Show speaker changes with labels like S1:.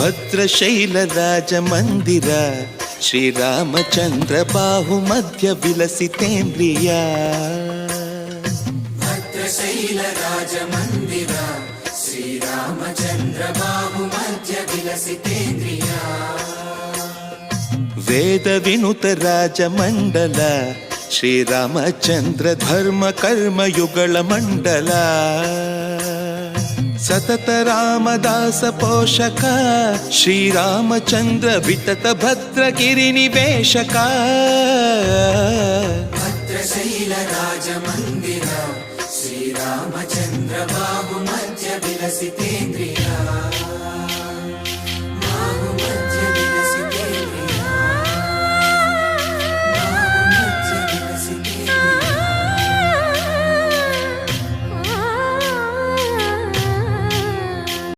S1: ಭದ್ರಶೈಲ ರಾಜ ಮಂದಿರ ಶ್ರೀರಾಮಚಂದ್ರ ಬಾಹು ಮಧ್ಯ ವಿಲಸಿತೇಂದ್ರಿಯ
S2: ಭದ್ರಶೈಲ ರಾಜ ಮಂದಿರ ಶ್ರೀರಾಮಚಂದ್ರ ಬಾಹು ಮಧ್ಯ ವಿಲಸಿತೇಂದ್ರಿಯ
S1: ವೇದ ವಿನುತ ರಾಜ ಮಂಡಲ ಶ್ರೀರಾಮಚಂದ್ರ ಧರ್ಮ ಕರ್ಮಯುಗಳ ಮಂಡಲ ಸತತ ರಾಮದಾಸ ಪೋಷಕ ಶ್ರೀರಾಮಚಂದ್ರ ವಿತತ ಭದ್ರಗಿರಿ ನಿವೇಶಕ
S2: ಭದ್ರಶೈಲ ರಾಜ ಮಂದಿರ ಶ್ರೀರಾಮಚಂದ್ರ ಬಾಹು ಮಧ್ಯ ವಿಲಸಿತೇಂದ್ರಿಯ